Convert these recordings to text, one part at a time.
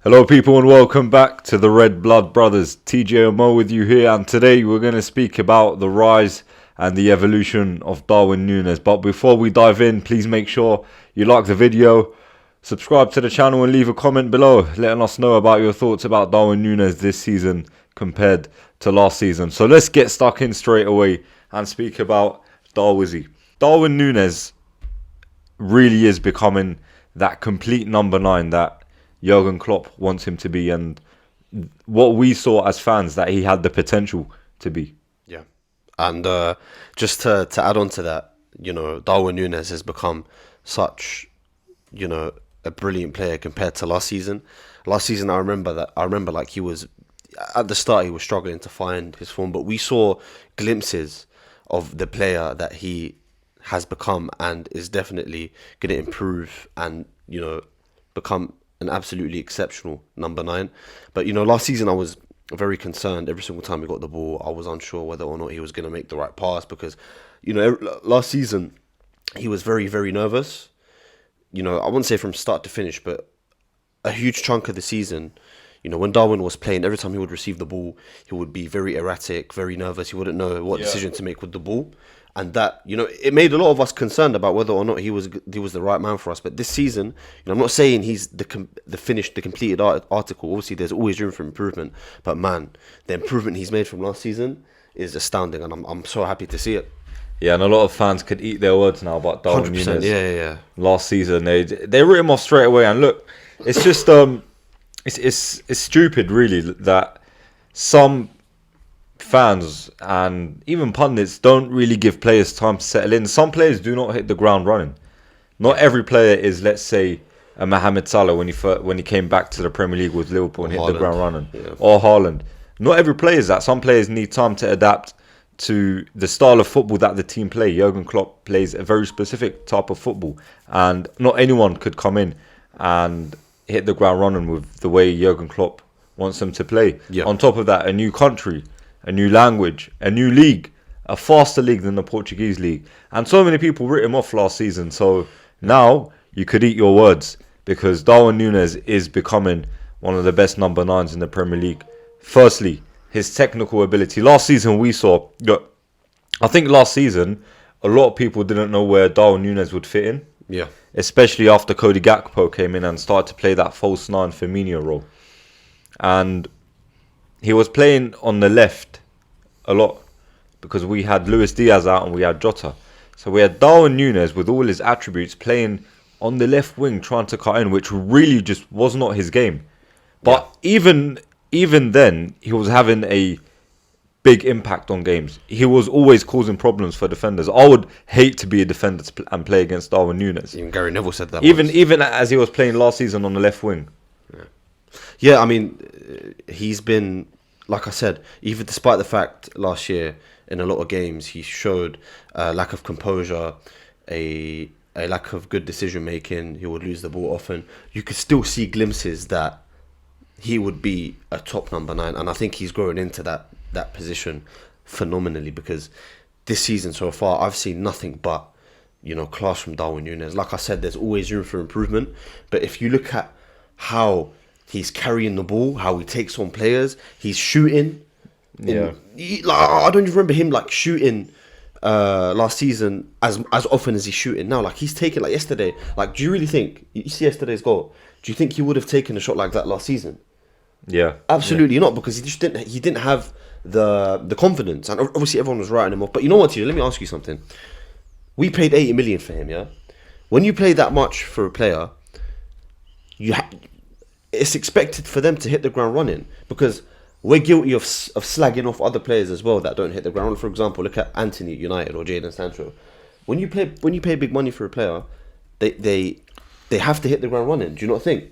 Hello people and welcome back to the Red Blood Brothers. TJ and Mo with you here, and today we're going to speak about the rise and the evolution of Darwin Nunez. But before we dive in, please make sure you like the video, subscribe to the channel and leave a comment below letting us know about your thoughts about Darwin Nunez this season compared to last season. So let's get stuck in straight away and speak about Darwizzy. Darwin Nunez really is becoming that complete number 9 that Jurgen Klopp wants him to be, and what we saw as fans that he had the potential to be. Yeah, and just to add on to that, Darwin Nunez has become such, a brilliant player compared to last season. Last season, I remember like he was at the start he was struggling to find his form, but we saw glimpses of the player that he has become and is definitely going to improve and become an absolutely exceptional number 9. But last season I was very concerned. Every single time he got the ball, I was unsure whether or not he was going to make the right pass because last season he was very, very nervous. I wouldn't say from start to finish, but a huge chunk of the season, when Darwin was playing, every time he would receive the ball, he would be very erratic, very nervous. He wouldn't know what decision to make with the ball. And that, it made a lot of us concerned about whether or not he was the right man for us. But this season, I'm not saying he's the completed article. Obviously, there's always room for improvement. But man, the improvement he's made from last season is astounding, and I'm so happy to see it. Yeah, and a lot of fans could eat their words now about Darwin Nunez. Yeah. Last season, they wrote him off straight away. And look, it's just it's stupid, really, that some fans and even pundits don't really give players time to settle in. Some players do not hit the ground running. Not every player is, let's say, a Mohamed Salah when he came back to the Premier League with Liverpool and hit the ground running, or Haaland. Not every player is that. Some players need time to adapt to the style of football that the team play. Jurgen Klopp plays a very specific type of football, and not anyone could come in and hit the ground running with the way Jurgen Klopp wants them to play. On top of that, a new country, a new language, a new league, a faster league than the Portuguese league. And so many people wrote him off last season. So now you could eat your words, because Darwin Nunez is becoming one of the best number 9s in the Premier League. Firstly, his technical ability. Last season we saw, I think last season, a lot of people didn't know where Darwin Nunez would fit in. Yeah. Especially after Cody Gakpo came in and started to play that false 9 Firmino role. And he was playing on the left a lot because we had Luis Diaz out and we had Jota. So we had Darwin Nunez with all his attributes playing on the left wing, trying to cut in, which really just was not his game. But even then, he was having a big impact on games. He was always causing problems for defenders. I would hate to be a defender and play against Darwin Nunez. Even Gary Neville said that. Even as he was playing last season on the left wing. Yeah, I mean, he's been, like I said, even despite the fact last year in a lot of games he showed a lack of composure, a lack of good decision making. He would lose the ball often. You could still see glimpses that he would be a top number 9, and I think he's growing into that position phenomenally, because this season so far I've seen nothing but class from Darwin Nunez. Like I said, there's always room for improvement, but if you look at how he's carrying the ball, how he takes on players, he's shooting. I don't even remember him shooting last season as often as he's shooting now. Like he's taking, like yesterday. Like, do you really think you see yesterday's goal? Do you think he would have taken a shot like that last season? Yeah, absolutely not, because he just didn't. He didn't have the confidence, and obviously everyone was writing him off. But you know what, let me ask you something. We paid 80 million for him. Yeah, when you pay that much for a player, it's expected for them to hit the ground running, because we're guilty of slagging off other players as well that don't hit the ground running. For example, look at Anthony at United or Jadon Sancho. When you pay big money for a player, they have to hit the ground running. Do you not think?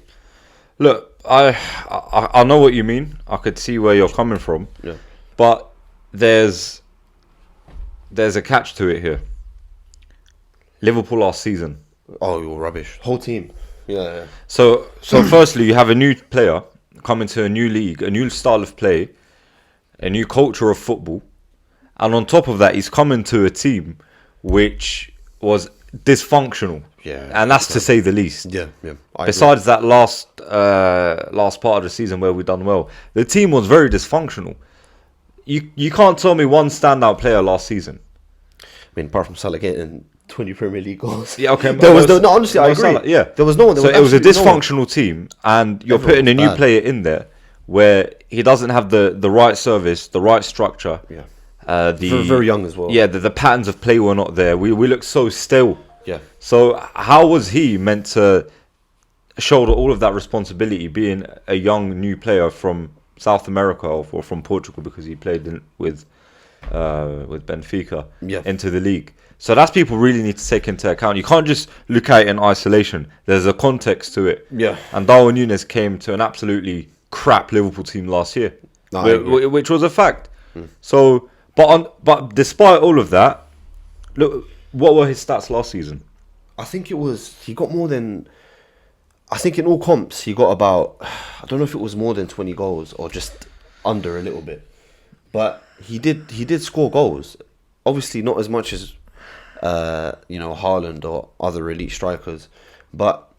Look, I know what you mean. I could see where you're coming from. Yeah. But there's a catch to it here. Liverpool last season. Oh, you're rubbish. Whole team. Yeah. So firstly, you have a new player coming to a new league, a new style of play, a new culture of football, and on top of that, he's coming to a team which was dysfunctional. Yeah. And that's to say the least. Yeah. I agree. Besides that last part of the season where we done well, the team was very dysfunctional. You can't tell me one standout player last season. I mean, apart from Salah getting 20 Premier League goals. Yeah, okay. There was no, honestly, I agree. Salah, yeah. There was no one. So it was a dysfunctional team, and you're Everyone putting a was new bad. player in there where he doesn't have the right service, the right structure. Yeah. The Very young as well. Yeah, the patterns of play were not there. We looked so still. Yeah. So how was he meant to shoulder all of that responsibility, being a young new player from South America or from Portugal, because he played with Benfica into the league? So that's people really need to take into account. You can't just look at it in isolation. There's a context to it. Yeah. And Darwin Nunez came to an absolutely crap Liverpool team last year, which was a fact. So, but despite all of that, look, what were his stats last season? I think he got more than. I think in all comps he got about. I don't know if it was more than 20 goals or just under a little bit, but he did score goals. Obviously not as much as Haaland or other elite strikers, but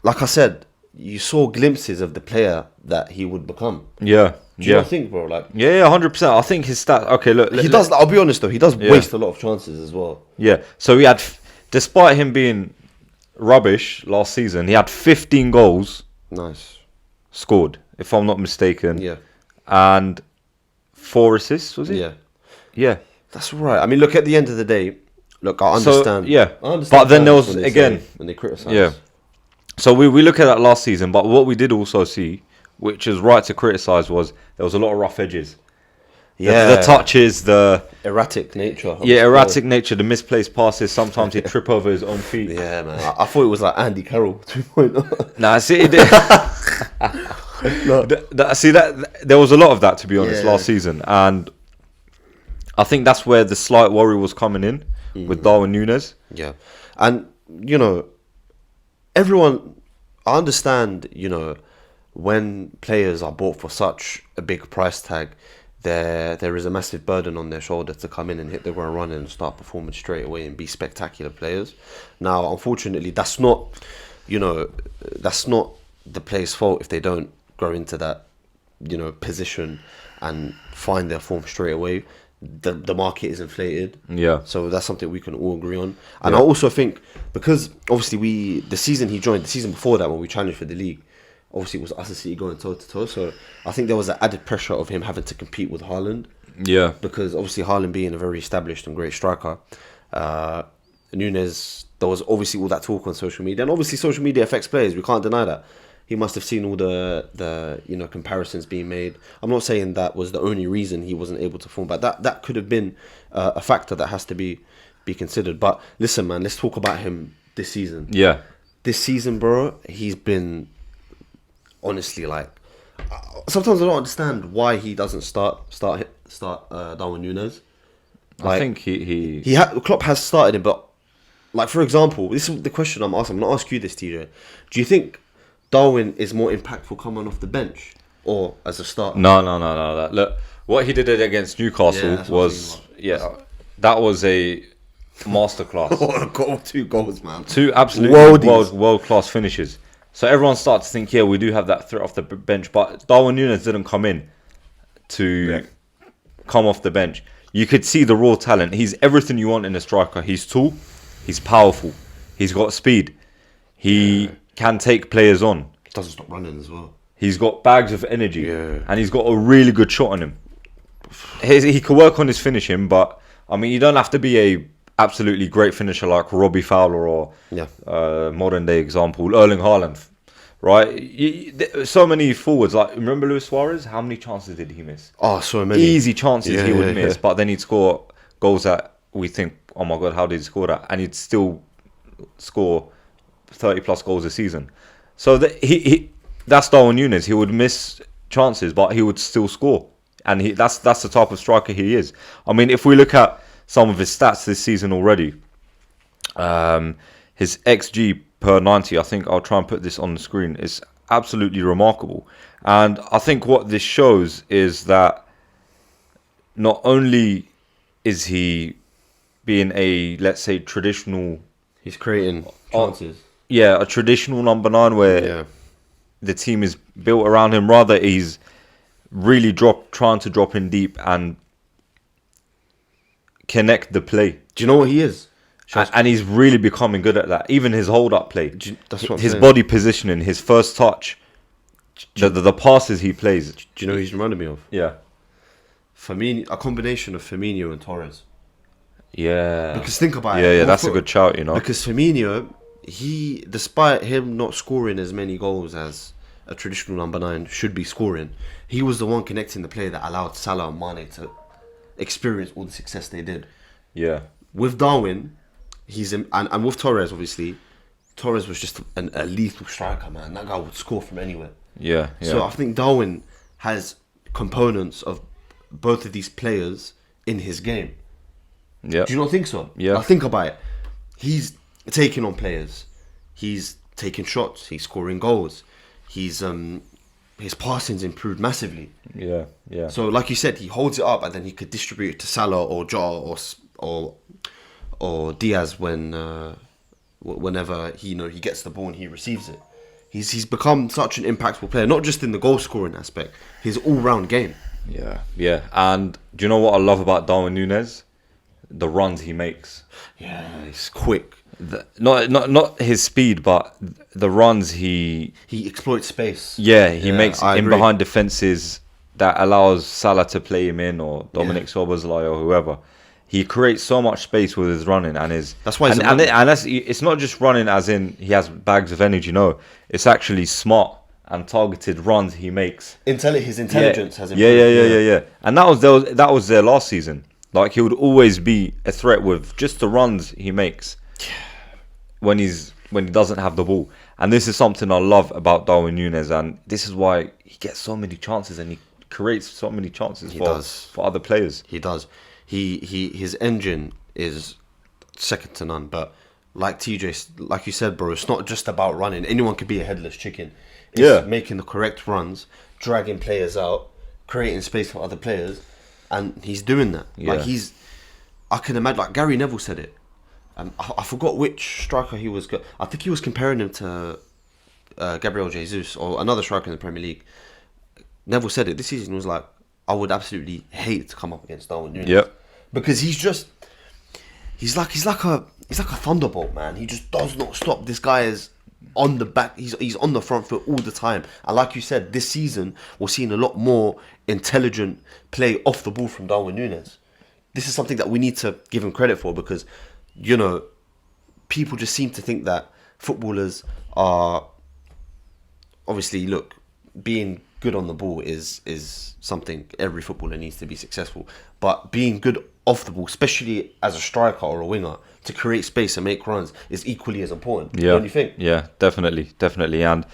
like I said, you saw glimpses of the player that he would become. Yeah. Do you not think, bro? Like, yeah, 100%. I think his stats. Okay, look, he does. I'll be honest though, he does waste a lot of chances as well. Yeah. So he had, despite him being rubbish last season, he had 15 goals. Nice. Scored, if I'm not mistaken. Yeah. And 4 assists, was it? Yeah. Yeah. That's right. I mean, look, at the end of the day, look, I understand. So, yeah. I understand. But then there fans was, when they again, when they criticize. Yeah. So we look at that last season, but what we did also see, which is right to criticize, was there was a lot of rough edges. Yeah. The touches, the erratic nature. erratic nature, the misplaced passes. Sometimes he'd trip over his own feet. Yeah, man. I thought it was like Andy Carroll 2.0. Nah, see, it did. See that there was a lot of that, to be honest, last season, and I think that's where the slight worry was coming in with Darwin Nunez. Yeah, and everyone, I understand, when players are bought for such a big price tag, there is a massive burden on their shoulder to come in and hit the ground running and start performing straight away and be spectacular players. Now, unfortunately, that's not the player's fault if they don't grow into that, position and find their form straight away. The market is inflated. Yeah. So that's something we can all agree on. And I also think, because obviously the season he joined, the season before that when we challenged for the league, obviously it was us and City going toe to toe. So I think there was an added pressure of him having to compete with Haaland. Yeah. Because obviously Haaland being a very established and great striker, Nunez, there was obviously all that talk on social media. And obviously social media affects players. We can't deny that. He must have seen all the comparisons being made. I'm not saying that was the only reason he wasn't able to form, but that could have been a factor that has to be considered. But listen, man, let's talk about him this season. Yeah. This season, bro, he's been honestly like. Sometimes I don't understand why he doesn't start Darwin Nunez. I think he Klopp has started him, but like, for example, this is the question I'm asking. I'm gonna ask you this, TJ. Do you think Darwin is more impactful coming off the bench or as a starter? No. Look, what he did against Newcastle was that was a masterclass. 2 goals, man. 2 absolutely world class finishes. So everyone starts to think, we do have that threat off the bench, but Darwin Nunez didn't come in to come off the bench. You could see the raw talent. He's everything you want in a striker. He's tall, he's powerful, he's got speed, he can take players on. He doesn't stop running as well. He's got bags of energy, Yeah. and he's got a really good shot on him. He can work on his finishing, but I mean, you don't have to be a absolutely great finisher like Robbie Fowler or modern day example Erling Haaland, right? So many forwards, like remember Luis Suarez? How many chances did he miss? Oh, so many easy chances he would miss, but then he'd score goals that we think, oh my god, how did he score that? And he'd still score 30 plus goals a season. So that's Darwin Nunez. He would miss chances, but he would still score, and that's the type of striker he is. I mean, if we look at some of his stats this season already, his XG per 90, I think I'll try and put this on the screen, is absolutely remarkable. And I think what this shows is that not only is he being a, let's say, traditional He's creating chances. Yeah, a traditional number 9 where Yeah. the team is built around him. Rather, he's really trying to drop in deep and connect the play. Do you know what he is? And he's really becoming good at that. Even his hold-up play, That's what I'm his saying. body positioning, his first touch, the passes he plays. Do you know who he's reminding me of? Yeah. Firmino, a combination of Firmino and Torres. Yeah. Because think about it. Yeah, that's a good shout, you know. Because Firmino, despite him not scoring as many goals as a traditional number 9 should be scoring, he was the one connecting the play that allowed Salah and Mane to experience all the success they did. Yeah. With Darwin, and with Torres, obviously, Torres was just a lethal striker, man. That guy would score from anywhere. Yeah. So I think Darwin has components of both of these players in his game. Yeah. Do you not think so? Yeah. Like, think about it. He's taking on players. He's taking shots. He's scoring goals. His passing's improved massively. Yeah. Yeah. So, like you said, he holds it up and then he could distribute it to Salah or Jota or Diaz whenever he gets the ball and he receives it. He's become such an impactful player, not just in the goal scoring aspect, his all round game. Yeah. Yeah. And do you know what I love about Darwin Nunez? The runs he makes. Yeah, he's quick. Not his speed, but the runs he exploits space. Yeah, he makes I in agree. behind defenses that allows Salah to play him in, or Dominic Szoboszlai or whoever. He creates so much space with his running and his. That's why he's and that's it's not just running as in he has bags of energy. No, it's actually smart and targeted runs he makes. His intelligence has improved. Yeah. And that was there last season. Like, he would always be a threat with just the runs he makes when he doesn't have the ball. And this is something I love about Darwin Nunez, and this is why he gets so many chances and he creates so many chances for other players. He does. His engine is second to none. But like you said, bro, it's not just about running. Anyone could be a headless chicken. It's making the correct runs, dragging players out, creating space for other players. And he's doing that. Yeah. Like, I can imagine, like Gary Neville said it. I forgot which striker he was. I think he was comparing him to Gabriel Jesus or another striker in the Premier League. Neville said it this season. Was like, I would absolutely hate to come up against Darwin Nunez. Yep. Because he's like a thunderbolt, man. He just does not stop. This guy is on the back. He's on the front foot all the time. And like you said, this season we're seeing a lot more intelligent play off the ball from Darwin Nunez. This is something that we need to give him credit for, because people just seem to think that footballers are obviously, look, being good on the ball is something every footballer needs to be successful, but being good off the ball, especially as a striker or a winger, to create space and make runs is equally as important. Yeah, Don't you think? Yeah, definitely, and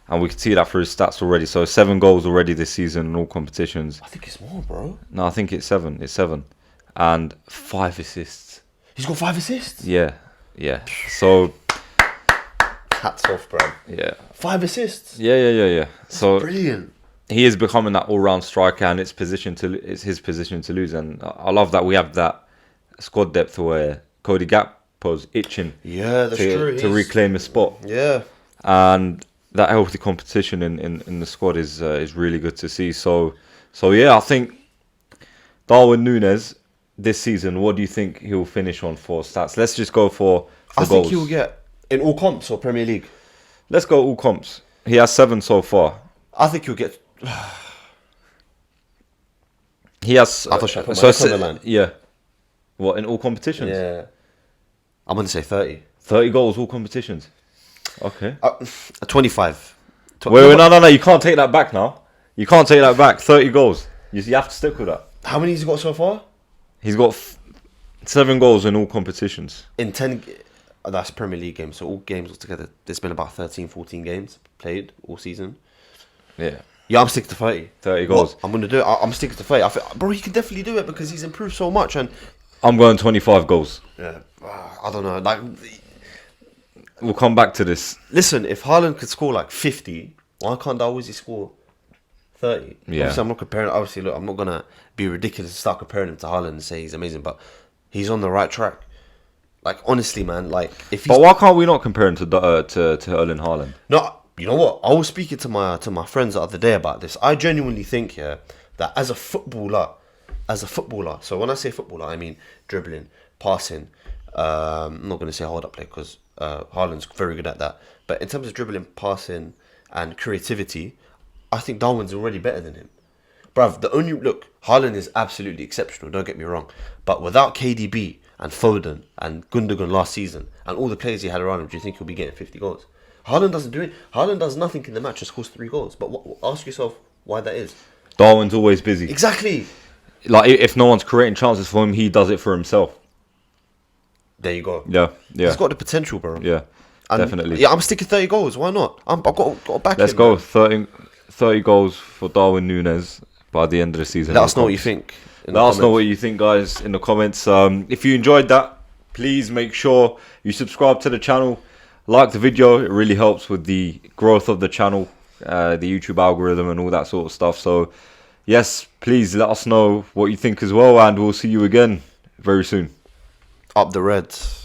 we can see that through his stats already. So 7 goals already this season in all competitions. I think it's more, bro. No, I think it's 7. It's 7, and 5 assists. He's got 5 assists. Yeah. So hats off, bro. Yeah. 5 assists. Yeah. So Brilliant. he is becoming that all-round striker, and it's his position to lose. And I love that we have that squad depth where Cody Gakpo's itching. Yeah, that's true. To reclaim his spot. Yeah. And that healthy competition in the squad is really good to see. So yeah, I think Darwin Nunez this season, what do you think he'll finish on for stats? Let's just go for I goals. think he'll get in all comps or Premier League. Let's go all comps. He has 7 so far. I think he'll get. He has. I thought I put my neck on the line. Yeah. What, in all competitions? Yeah. I'm going to say 30. 30 goals, all competitions. Okay. 25. Wait, no. You can't take that back now. You can't take that back. 30 goals. You have to stick with that. How many has he got so far? He's got 7 goals in all competitions. In 10. That's Premier League games. So all games altogether, there's been about 13, 14 games played all season. Yeah. Yeah, I'm sticking to 30. 30 goals. I'm going to do it. I'm sticking to 30. Bro, he can definitely do it because he's improved so much. And I'm going 25 goals. yeah, I don't know. Like, we'll come back to this. listen, if Haaland could score like 50, why can't Darwin score 30? Yeah. Obviously, I'm not comparing. Obviously, look, I'm not going to be ridiculous and start comparing him to Haaland and say he's amazing, but he's on the right track. Like honestly, man. Like if he's But why can't we not compare him to Erling Haaland? no, you know what? I was speaking to my friends the other day about this. I genuinely think that as a footballer. So when I say footballer, I mean dribbling, passing. I'm not going to say hold up play because Haaland's very good at that. But in terms of dribbling, passing, and creativity, I think Darwin's already better than him. Bruv, Haaland is absolutely exceptional, don't get me wrong. But without KDB and Foden and Gundogan last season and all the players he had around him, do you think he'll be getting 50 goals? Haaland doesn't do it. Haaland does nothing in the match, just scores 3 goals. But ask yourself why that is. Darwin's always busy. Exactly. Like, if no one's creating chances for him, he does it for himself. There you go. Yeah. He's got the potential, bro. Yeah, And definitely. Yeah, I'm sticking 30 goals. Why not? I've got to back Let's him, go. man. 30 goals for Darwin Nunez by the end of the season. Let us know what you think. Let us know what you think, guys, in the comments. If you enjoyed that, please make sure you subscribe to the channel, like the video. It really helps with the growth of the channel, the YouTube algorithm and all that sort of stuff. So, yes, please let us know what you think as well, and we'll see you again very soon. Up the Reds.